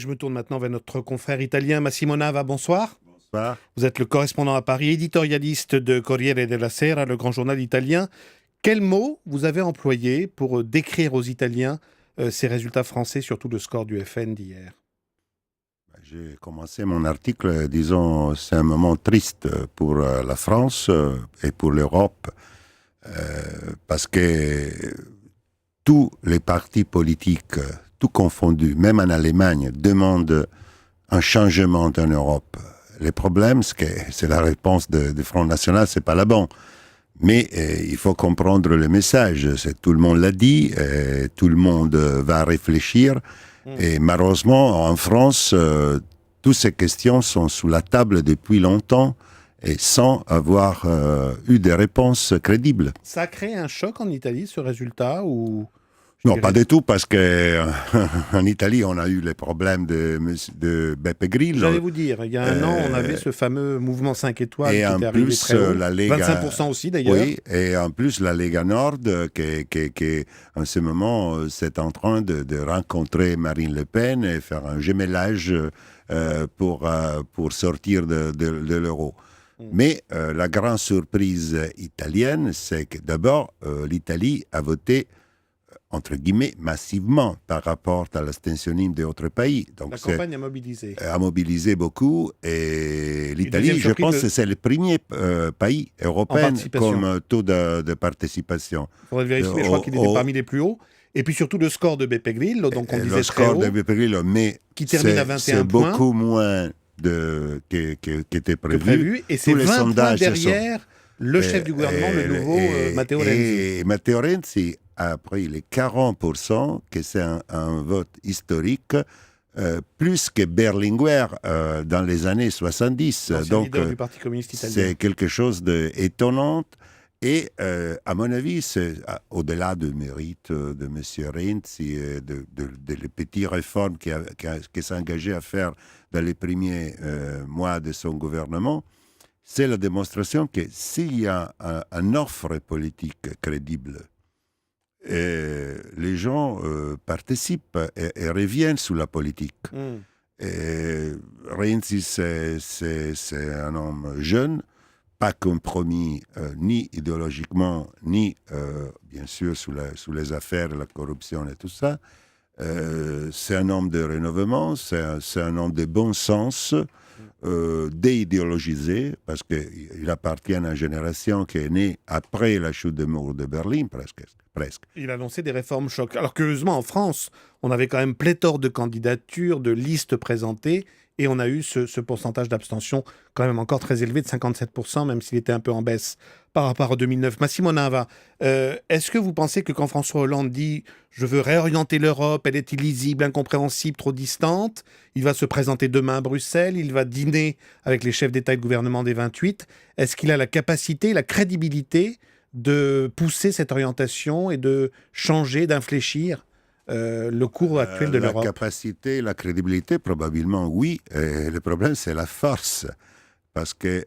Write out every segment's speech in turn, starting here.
Je me tourne maintenant vers notre confrère italien Massimo Nava. Bonsoir. Bonsoir. Vous êtes le correspondant à Paris, éditorialiste de Corriere della Sera, le grand journal italien. Quel mot vous avez employé pour décrire aux Italiens ces résultats français, surtout le score du FN d'hier? J'ai commencé mon article disant c'est un moment triste pour la France et pour l'Europe parce que tous les partis politiques, tout confondus, même en Allemagne, demandent un changement en Europe. Le problème, c'est que c'est la réponse du Front National, c'est pas la bonne. Mais il faut comprendre le message. Tout le monde l'a dit, tout le monde va réfléchir. Et malheureusement, en France, toutes ces questions sont sous la table depuis longtemps et sans avoir eu des réponses crédibles. Ça a créé un choc en Italie, ce résultat ou... Non, pas du tout, parce que en Italie, on a eu les problèmes de Beppe Grillo. J'allais vous dire, il y a un an, on avait ce fameux mouvement 5 étoiles et qui en était arrivé plus, très haut. la Lega, 25% aussi d'ailleurs. Oui, et en plus, la Lega Nord, qui en ce moment, c'est en train de rencontrer Marine Le Pen et faire un gemellage pour sortir de l'euro. Mais la grande surprise italienne, c'est que d'abord, l'Italie a voté entre guillemets, massivement par rapport à l'abstentionnisme d'autres pays. Donc, la campagne a mobilisé. A mobilisé beaucoup. Et l'Italie, je surprise, pense que c'est le premier pays européen comme taux de participation. Il faudrait vérifier, mais je crois qu'il était parmi les plus hauts. Et puis surtout le score de Beppe Grillo, donc on disait le très haut. Le score de Beppe Grillo, mais qui termine à 21 points. C'est beaucoup moins qu'était prévu. Et c'est 20 points derrière le chef du gouvernement, le nouveau Matteo Renzi. Et Matteo Renzi a pris les 40%, que c'est un vote historique, plus que Berlinguer dans les années 70. Donc, leader du Parti communiste italien. C'est quelque chose d'étonnant. Et à mon avis, c'est au-delà du mérite de M. Renzi, les petites réformes qu'il s'est engagé à faire dans les premiers mois de son gouvernement, c'est la démonstration que s'il y a une offre politique crédible, les gens participent et reviennent sous la politique. Renzi, c'est un homme jeune, pas compromis ni idéologiquement, ni bien sûr sous les affaires, la corruption et tout ça. C'est un homme de renouvellement, c'est un homme de bon sens, déidéologisé, parce qu'il appartient à une génération qui est née après la chute du mur de Berlin, presque. Il a lancé des réformes chocs. Alors curieusement, en France, on avait quand même pléthore de candidatures, de listes présentées, et on a eu ce pourcentage d'abstention quand même encore très élevé de 57%, même s'il était un peu en baisse par rapport à 2009. Massimo Nava, est-ce que vous pensez que quand François Hollande dit « je veux réorienter l'Europe, elle est illisible, incompréhensible, trop distante », il va se présenter demain à Bruxelles, il va dîner avec les chefs d'État et de gouvernement des 28, est-ce qu'il a la capacité, la crédibilité de pousser cette orientation et de changer, d'infléchir le cours actuel de l'Europe? La capacité, la crédibilité, probablement oui. Le problème, c'est la force. Parce que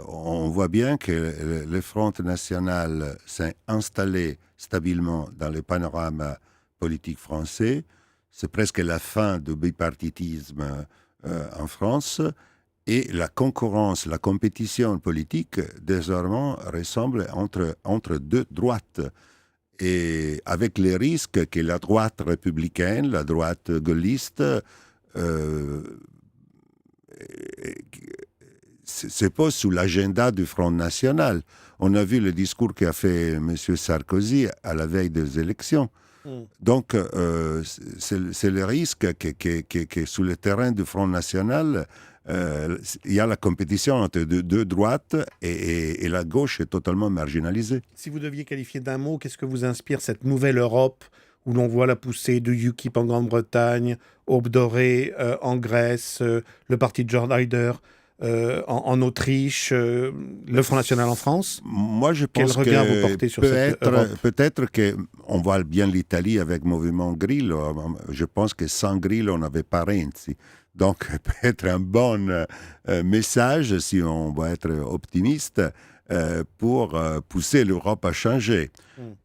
on voit bien que le Front National s'est installé stabilement dans le panorama politique français. C'est presque la fin du bipartitisme en France. Et la concurrence, la compétition politique, désormais, ressemble entre deux droites. Et avec les risques que la droite républicaine, la droite gaulliste, c'est pas sous l'agenda du Front National. On a vu le discours qu'a fait M. Sarkozy à la veille des élections. Donc, c'est le risque que sur le terrain du Front National, il y a la compétition entre deux droites et la gauche est totalement marginalisée. Si vous deviez qualifier d'un mot, qu'est-ce que vous inspire cette nouvelle Europe où l'on voit la poussée de UKIP en Grande-Bretagne, Aube Dorée en Grèce, le parti de George Ryder en Autriche, le Front National en France? Moi, je pense Quel regard vous portez sur cette Europe? Peut-être qu'on voit bien l'Italie avec Mouvement Grillo. Je pense que sans Grillo, on n'avait pas Renzi. Donc, peut-être un bon message, si on va être optimiste, pour pousser l'Europe à changer.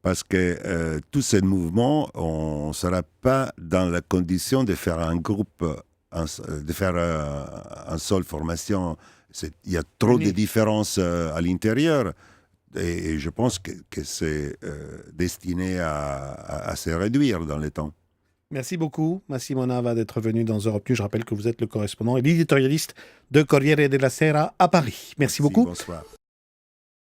Parce que tous ces mouvements, on ne sera pas dans la condition de faire un groupe de faire une seule formation. Il y a trop de différences à l'intérieur. Et je pense que c'est destiné à se réduire dans le temps. Merci beaucoup, Massimo Nava, d'être venu dans Europe News. Je rappelle que vous êtes le correspondant et l'éditorialiste de Corriere della Sera à Paris. Merci beaucoup. Bonsoir.